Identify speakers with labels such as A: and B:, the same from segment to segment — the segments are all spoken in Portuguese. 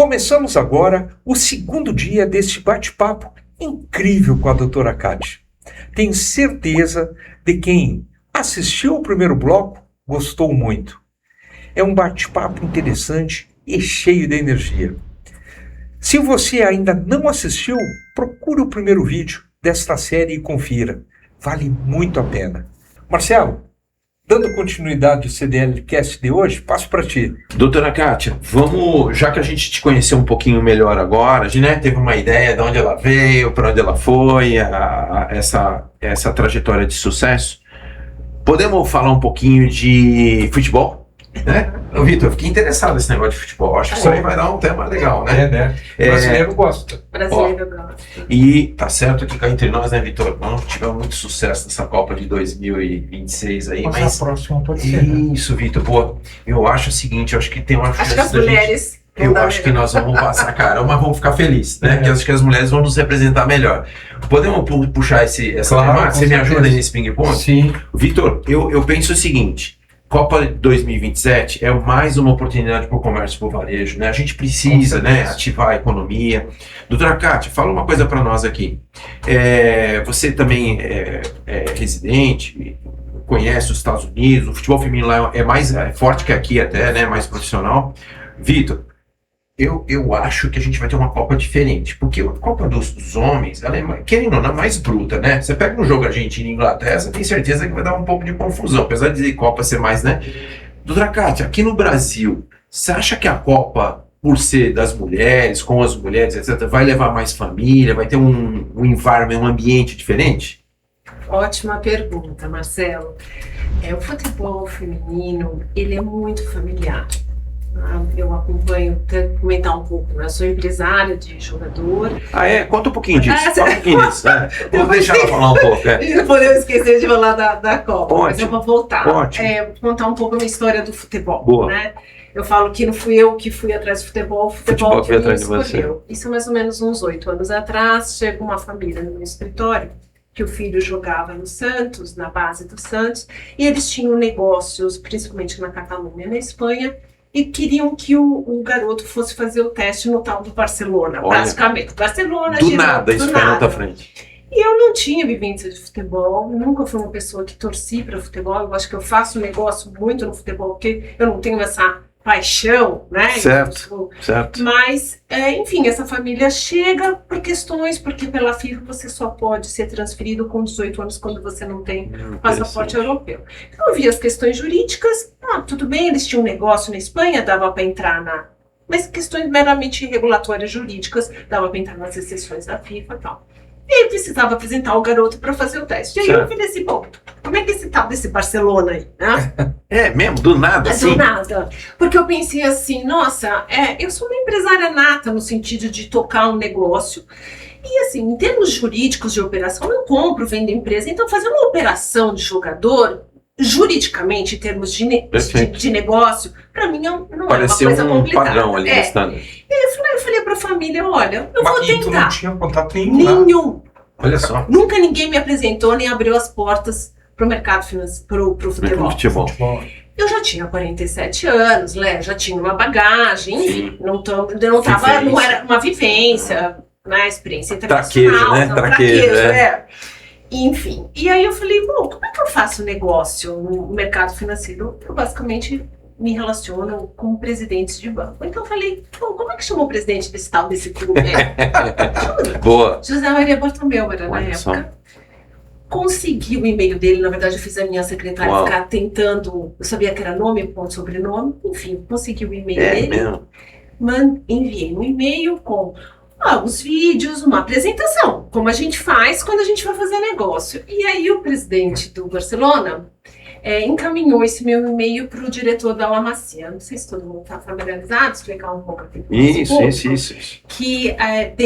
A: Começamos agora o segundo dia deste bate-papo incrível com a doutora Kátia. Tenho certeza de quem assistiu ao primeiro bloco gostou muito. É um bate-papo interessante e cheio de energia. Se você ainda não assistiu, procure o primeiro vídeo desta série e confira. Vale muito a pena. Marcelo, dando continuidade ao CDLcast de hoje, passo para ti.
B: Doutora Kátia, vamos, já que a gente te conheceu um pouquinho melhor agora, a gente, né, teve uma ideia de onde ela veio, para onde ela foi, essa trajetória de sucesso, podemos falar um pouquinho de futebol? Né? Vitor, eu fiquei interessado nesse negócio de futebol. Acho que isso aí vai dar um tema legal, né?
A: Brasileiro gosta.
C: Brasileiro gosta.
B: E tá certo que cá entre nós, né, Vitor? Não tivemos muito sucesso nessa Copa de 2026 aí, mas
A: a próxima pode ser, né?
B: Isso, Vitor. Pô, eu acho o seguinte, eu acho que tem uma chance
C: Acho que as
B: da gente...
C: mulheres.
B: Eu acho que nós vamos passar caramba, vamos ficar felizes, né? Porque eu acho que as mulheres vão nos representar melhor. Podemos puxar essa temática? Você me ajuda aí nesse ping-pong?
A: Sim.
B: Vitor, eu penso o seguinte: Copa 2027 é mais uma oportunidade para o comércio por varejo, né? A gente precisa, né, ativar a economia. Doutora Kátia, fala uma coisa para nós aqui. Você também é residente, conhece os Estados Unidos, o futebol feminino lá é mais forte que aqui até, né? Mais profissional. Vitor, eu acho que a gente vai ter uma Copa diferente, porque a Copa dos homens, ela é, querendo ou não, mais bruta, né? Você pega um jogo Argentina e Inglaterra, você tem certeza que vai dar um pouco de confusão, apesar de Copa ser mais, né? Doutora Kátia, aqui no Brasil, você acha que a Copa, por ser das mulheres, com as mulheres, etc., vai levar mais família, vai ter um environment, um ambiente diferente?
C: Ótima pergunta, Marcelo. O futebol feminino, ele é muito familiar. Eu acompanho, até comentar um pouco, né? Eu sou empresária de jogador.
B: Conta um pouquinho disso, fala um pouquinho disso. Vou deixar ela falar um pouco.
C: Não podemos esquecer de falar da Copa, mas eu vou voltar.
B: Ótimo.
C: Contar um pouco a minha história do futebol.
B: Boa.
C: Né? Eu falo que não fui eu que fui atrás do futebol, o futebol que
B: foi
C: me
B: atrás de
C: escolheu. Isso é mais ou menos uns 8 anos atrás. Chegou uma família no meu escritório, que o filho jogava no Santos, na base do Santos, e eles tinham negócios, principalmente na Catalunha, na Espanha, e queriam que o garoto fosse fazer o teste no tal do Barcelona, praticamente. Barcelona,
B: do nada, isso foi na outra frente.
C: E eu não tinha vivência de futebol, nunca fui uma pessoa que torci para futebol, eu acho que eu faço negócio muito no futebol, porque eu não tenho essa paixão, né?
B: Certo.
C: Mas, enfim, essa família chega por questões, porque pela FIFA você só pode ser transferido com 18 anos quando você não tem passaporte europeu. Então eu vi as questões jurídicas, tudo bem, eles tinham um negócio na Espanha, dava para entrar mas questões meramente regulatórias jurídicas, dava para entrar nas exceções da FIFA e tal. E aí precisava apresentar o garoto para fazer o teste. E aí eu falei assim, bom, como é que esse tal desse Barcelona aí, né?
B: Mesmo, do nada, assim?
C: Do nada. Porque eu pensei assim, nossa, eu sou uma empresária nata no sentido de tocar um negócio. E assim, em termos jurídicos de operação, eu não compro, vendo empresa. Então fazer uma operação de jogador, juridicamente, em termos de negócio, para mim não é uma coisa complicada.
B: Padrão ali no standard.
C: Eu falei para a família, olha, eu vou tentar.
A: Tu não tinha contato nenhum.
B: Olha só.
C: Nunca ninguém me apresentou, nem abriu as portas para o mercado financeiro, para o futebol. Eu já tinha 47 anos, né? Já tinha uma bagagem, enfim, não era uma vivência, né? Experiência internacional.
B: Traquejo, né?
C: Enfim, e aí eu falei, bom, como é que eu faço negócio no mercado financeiro? Eu basicamente me relaciono com presidentes de banco. Então eu falei, como é que chamou o presidente desse clube?
B: Boa.
C: José Maria Bartomeu era na época. Consegui o e-mail dele, na verdade eu fiz a minha secretária ficar tentando, eu sabia que era nome, ponto, sobrenome, enfim, consegui o e-mail dele.
B: Mesmo?
C: Enviei um e-mail com os vídeos, uma apresentação, como a gente faz quando a gente vai fazer negócio. E aí o presidente do Barcelona encaminhou esse meu e-mail para o diretor da La Masia. Não sei se todo mundo está familiarizado, explicar um pouco aqui.
B: Isso.
C: Que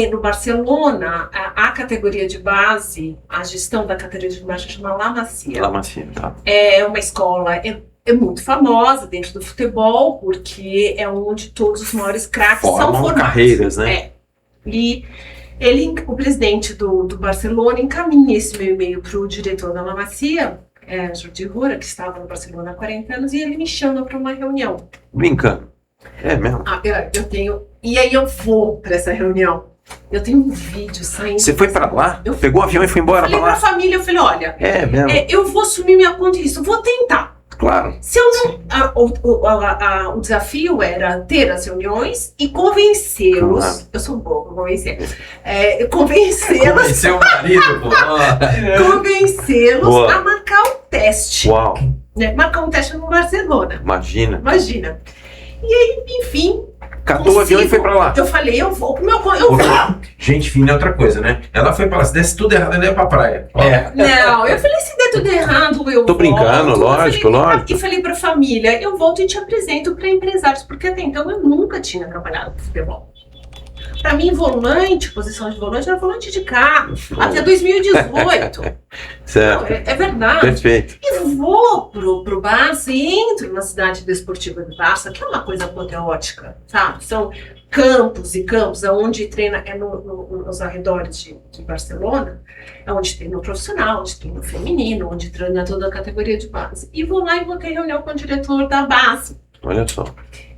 C: no Barcelona, a categoria de base, a gestão da categoria de base chama La Masia.
B: La Masia, tá.
C: É uma escola... É muito famosa dentro do futebol, porque é onde todos os maiores craques são formados.
B: Carreiras, né?
C: E o presidente do Barcelona encaminha esse meu e-mail para o diretor da La Masia, Jordi Rura, que estava no Barcelona há 40 anos, e ele me chama para uma reunião.
B: Brincando. É mesmo?
C: Eu tenho E aí eu vou para essa reunião. Eu tenho um vídeo saindo.
B: Você foi pra lá?
C: Eu
B: Pegou o avião e foi embora pra
C: falei pra
B: lá?
C: família, eu falei, olha,
B: É mesmo?
C: eu vou assumir minha conta disso, vou tentar.
B: Claro.
C: Se eu não. O desafio era ter as reuniões e convencê-los.
B: Claro.
C: Eu sou boa pra convencer. Convencê-los.
B: Convenceu o marido, pô.
C: Convencê-los
B: Boa.
C: a marcar o teste.
B: Uau,
C: Né? Marcar um teste no Barcelona.
B: imagina.
C: Imagina. E aí, enfim.
B: Catou o avião e foi pra lá.
C: Eu falei, eu vou. Eu vou.
B: Gente fina é outra coisa, né? Ela foi pra lá, se desse tudo errado, ela ia pra praia. Ó.
C: Não, eu falei, se der tudo errado, eu
B: Tô brincando,
C: volto.
B: lógico,
C: eu falei,
B: lógico.
C: E falei pra família, eu volto e te apresento pra empresários, porque até então eu nunca tinha trabalhado com futebol. Pra mim, volante, posição de volante, era volante de carro. Até 2018.
B: Certo.
C: Não, é verdade.
B: Perfeito.
C: E vou pro Barça e entro na cidade desportiva do Barça, que é uma coisa apoteótica, sabe? São campos e campos, onde treina, nos arredores de Barcelona, é onde treina o profissional, onde treina o feminino, onde treina toda a categoria de base. E vou lá e vou ter reunião com o diretor da base,
B: Olha só.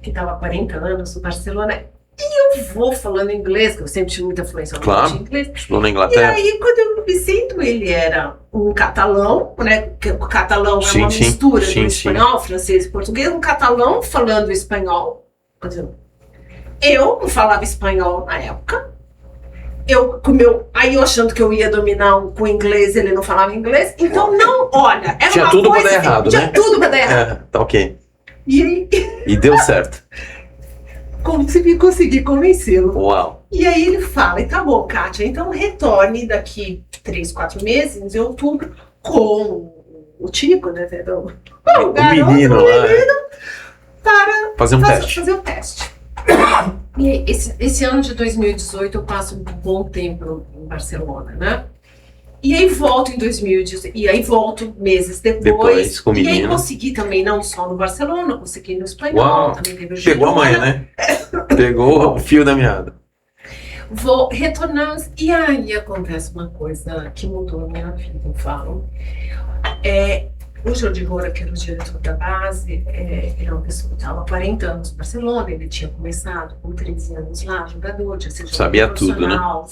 C: que estava há 40 anos no Barcelona. E eu vou falando inglês, que eu sempre tive muita fluência no
B: Claro.
C: inglês.
B: Estudou na
C: E
B: Inglaterra?
C: aí, quando eu me sinto, ele era um catalão, né? Que o catalão é
B: Sim,
C: uma
B: sim,
C: mistura
B: sim,
C: do
B: sim.
C: espanhol, francês e português. Um catalão falando espanhol. Quer dizer, eu não falava espanhol na época. Aí eu achando que eu ia dominar com o inglês, ele não falava inglês. Então, não, olha, era
B: Tinha
C: uma
B: tudo pra
C: coisa
B: dar
C: assim,
B: errado,
C: tinha
B: né?
C: tudo pra dar errado.
B: É, tá ok.
C: E aí,
B: E deu certo.
C: consegui convencê-lo.
B: Uau.
C: E aí ele fala, e tá bom, Kátia, então retorne daqui 3, 4 meses, em outubro, com o Tico, né, o garoto,
B: menino lá.
C: para
B: Fazer um teste.
C: fazer o teste. E aí, esse ano de 2018 eu passo um bom tempo em Barcelona, né? E aí volto em 2018, e aí volto meses
B: Depois, com o
C: e aí
B: menino.
C: consegui também, não só no Barcelona, consegui no espanhol,
B: Uau.
C: também teve o
B: Pegou a manha,
C: Girona.
B: né? Pegou o fio da meada.
C: Vou retornando, e aí acontece uma coisa que mudou a minha vida, eu falo. O Jordi Roura, que era o diretor da base, ele é uma pessoa que estava há 40 anos no Barcelona, ele tinha começado com 13 anos lá, jogador, tinha sido
B: Sabia
C: jogador
B: tudo, né?
C: profissional,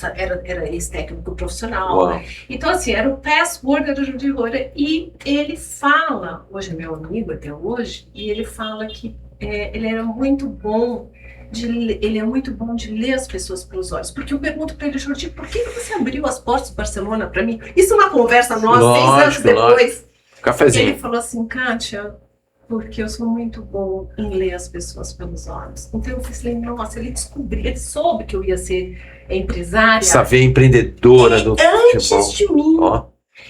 C: era ex-técnico profissional.
B: Uau.
C: Né? Então, assim, era o password do Jordi Roura, e ele fala, hoje é meu amigo até hoje, e ele fala que ele era muito bom. Ele é muito bom de ler as pessoas pelos olhos. Porque eu pergunto para ele, Jordi, por que você abriu as portas do Barcelona para mim? Isso é uma conversa nossa, 6 anos depois.
B: Cafezinho.
C: Ele falou assim, Kátia, porque eu sou muito bom em ler as pessoas pelos olhos. Então eu falei, nossa, ele soube que eu ia ser empresária
B: Saber empreendedora do
C: antes
B: futebol.
C: de mim.
B: Ó,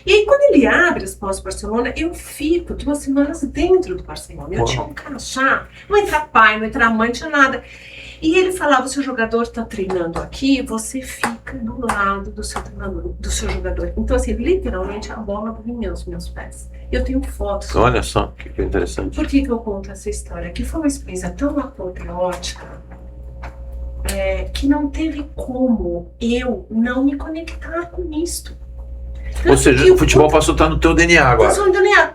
C: E aí, quando ele abre as portas do Barcelona, eu fico 2 semanas dentro do Barcelona. Eu
B: Uau.
C: tinha um crachá, não entra pai, não entra mãe, não tinha nada. E ele falava, se o jogador está treinando aqui, você fica do lado do seu treinador, do seu jogador. Então, assim, literalmente a bola vinha aos meus pés. Eu tenho fotos.
B: olha só, que interessante.
C: Por que eu conto essa história? Que foi uma experiência tão apoteótica que não teve como eu não me conectar com isto.
B: Ou seja, o futebol passou a estar no teu DNA agora.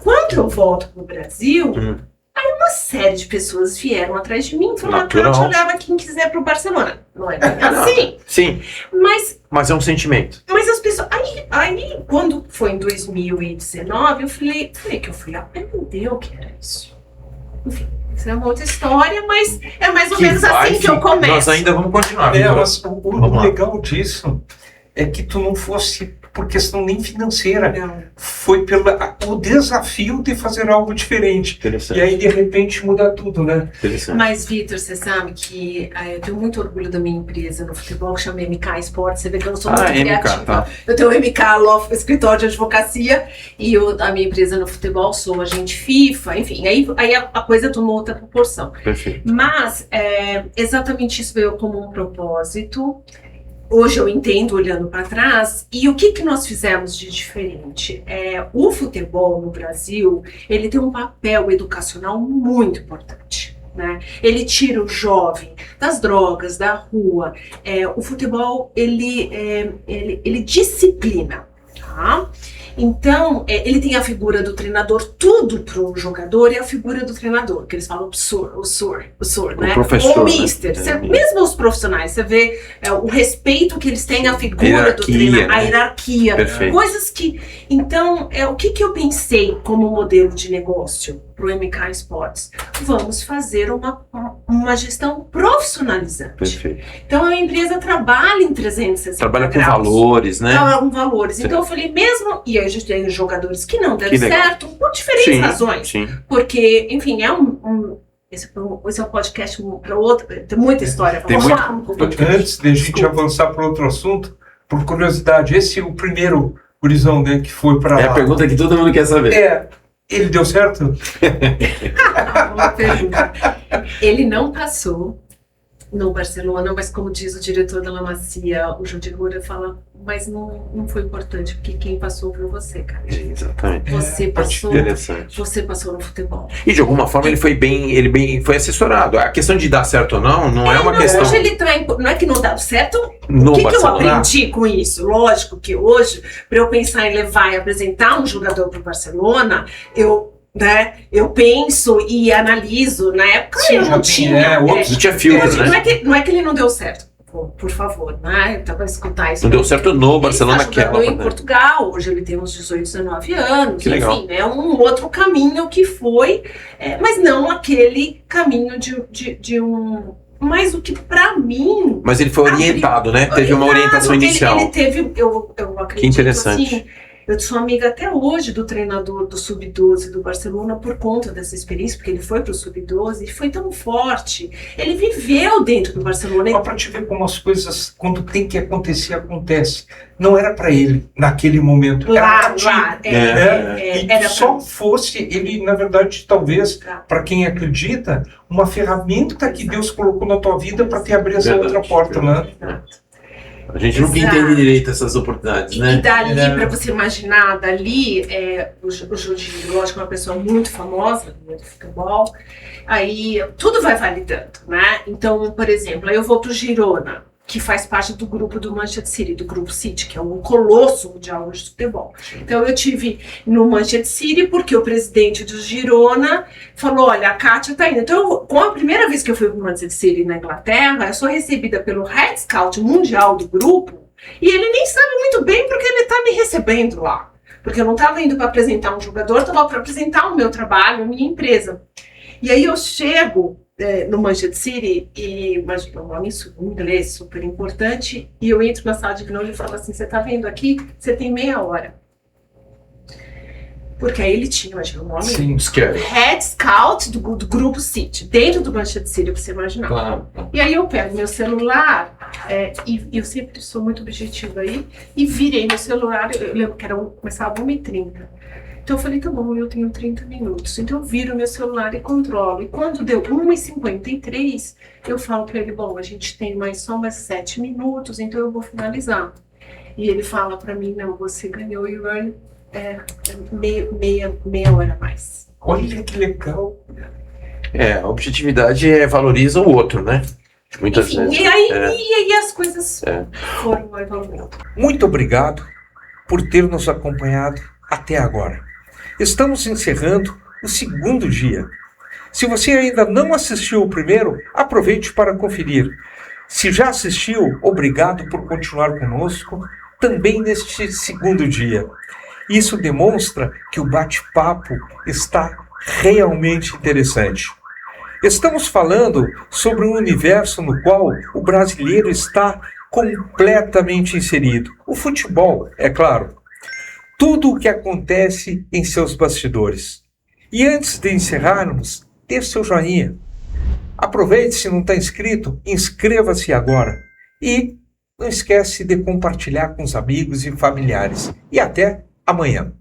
C: Quando eu volto pro Brasil,
B: Hum.
C: aí uma série de pessoas vieram atrás de mim e falaram,
B: Natural.
C: Kátia, leva quem quiser pro Barcelona. Não é bem assim,
B: Sim, mas é um sentimento.
C: mas as pessoas... Aí, quando foi em 2019, eu falei que eu fui aprender o que era isso. Enfim, isso é uma outra história, mas é mais ou menos assim que eu começo.
B: Nós ainda vamos continuar. Vitor.
A: Mas o legal disso é que tu não fosse por questão nem financeira.
C: Não.
A: Foi o desafio de fazer algo diferente.
B: Interessante.
A: E aí, de repente, muda tudo, né?
B: Interessante.
C: Mas, Vitor, você sabe que eu tenho muito orgulho da minha empresa no futebol, que chama MK Sports. Você vê que eu não sou muito criativa.
B: Tá.
C: Eu tenho o MK Law, escritório de advocacia, e a minha empresa no futebol sou agente FIFA, enfim, aí a coisa tomou outra proporção.
B: Perfeito.
C: Mas exatamente isso veio como um propósito. Hoje eu entendo olhando para trás, e o que nós fizemos de diferente? O futebol no Brasil, ele tem um papel educacional muito importante. Né? Ele tira o jovem das drogas, da rua. O futebol, ele disciplina. Tá? Então, ele tem a figura do treinador, tudo pro jogador é a figura do treinador, que eles falam o sur, né?
B: Professor,
C: o mister.
B: né?
C: Mesmo os profissionais, você vê o respeito que eles têm à figura
B: Hierarquia,
C: do treinador,
B: né?
C: a hierarquia,
B: Perfeito.
C: coisas que... Então, o que eu pensei como modelo de negócio pro MK Sports? Vamos fazer uma gestão profissionalizante.
B: Perfeito.
C: Então, a empresa trabalha em 360
B: Trabalha com
C: graus.
B: valores, né?
C: Trabalha com valores.
B: Sim.
C: Então, eu falei, mesmo... E aí, a gente tem jogadores que não deram
B: Que legal.
C: certo, por diferentes razões.
B: Sim.
C: Porque, enfim, esse é um podcast para outro, tem muita história para
B: Tem
C: falar.
A: Antes de a gente avançar para outro assunto, por curiosidade, esse é o primeiro gurizão, né, que foi para...
B: É a pergunta que todo mundo quer saber.
A: Ele deu certo?
C: Uma pergunta. Ele não passou no Barcelona, mas como diz o diretor da La Masia, o Jordi Rura, fala, mas não foi importante, porque quem passou foi você, cara.
B: Exatamente.
C: Você passou,
B: Interessante.
C: você passou no futebol.
B: E de alguma forma ele foi assessorado. A questão de dar certo ou não é uma questão.
C: Hoje ele não é que não dá certo.
B: No
C: O que eu
B: Barcelona.
C: aprendi com isso? Lógico que hoje, para eu pensar em levar e apresentar um jogador para o Barcelona, eu penso e analiso. Na época
A: Sim,
C: eu
A: já
C: não
A: tinha,
C: tinha.
B: Não tinha filtro, né?
C: Não é que ele não deu certo. Por favor, né? Então, para escutar isso.
B: Não deu certo no Barcelona
C: Ele está jogando
B: naquela.
C: em Portugal, hoje ele tem uns 18, 19 anos.
B: Que legal.
C: Enfim, é um outro caminho que foi, mas não aquele caminho de um... Mas o que pra mim...
B: Mas ele foi orientado, né? Teve uma orientação inicial.
C: Ele teve, eu acredito,
B: Que interessante.
C: assim, eu sou amiga até hoje do treinador do Sub-12 do Barcelona por conta dessa experiência, porque ele foi pro Sub-12 e foi tão forte. Ele viveu dentro do Barcelona.
A: Só para te ver como as coisas, quando tem que acontecer, acontece. Não era para ele, naquele momento. Era pra ti. E
C: era
A: só fosse ele, na verdade, talvez, para quem acredita, uma ferramenta que Deus colocou na tua vida para te abrir essa
B: Verdade,
A: outra porta, né?
B: A gente nunca
C: Exato.
B: entende direito essas oportunidades, né?
C: E dali, para você imaginar, o Jordi, lógico, é uma pessoa muito famosa no futebol, aí tudo vai validando, né? Então, por exemplo, aí eu vou pro Girona, que faz parte do grupo do Manchester City, do grupo City, que é um colosso mundial de futebol. Então eu tive no Manchester City porque o presidente do Girona falou, olha, a Kátia tá indo. Então, com a primeira vez que eu fui pro Manchester City na Inglaterra, eu sou recebida pelo Head Scout mundial do grupo, e ele nem sabe muito bem porque ele tá me recebendo lá. Porque eu não estava indo para apresentar um jogador, estava para apresentar o meu trabalho, a minha empresa. E aí eu chego no Manchester City, e imagina, um nome em inglês super importante, e eu entro na sala de reunião e falo assim, você tá vendo aqui? Você tem meia hora. Porque aí ele tinha, imagina, um nome,
A: Sim.
C: Head Scout do grupo City, dentro do Manchester City, pra você imaginar.
B: Claro.
C: E aí eu pego meu celular, e eu sempre sou muito objetiva aí, e virei meu celular, eu lembro que começava 1h30. Então eu falei, tá bom, eu tenho 30 minutos. Então eu viro meu celular e controlo. E quando deu 1h53, eu falo pra ele, bom, a gente tem só mais 7 minutos, então eu vou finalizar. E ele fala pra mim, não, você ganhou e earn meia hora a mais.
A: Olha que legal.
B: A objetividade valoriza o outro, né? Muitas
C: Enfim,
B: vezes.
C: e aí as coisas foram evoluindo.
A: Muito obrigado por ter nos acompanhado até agora. Estamos encerrando o segundo dia. Se você ainda não assistiu o primeiro, aproveite para conferir. Se já assistiu, obrigado por continuar conosco também neste segundo dia. Isso demonstra que o bate-papo está realmente interessante. Estamos falando sobre um universo no qual o brasileiro está completamente inserido. O futebol, é claro. Tudo o que acontece em seus bastidores. E antes de encerrarmos, dê seu joinha. Aproveite, se não está inscrito, inscreva-se agora. E não esquece de compartilhar com os amigos e familiares. E até amanhã.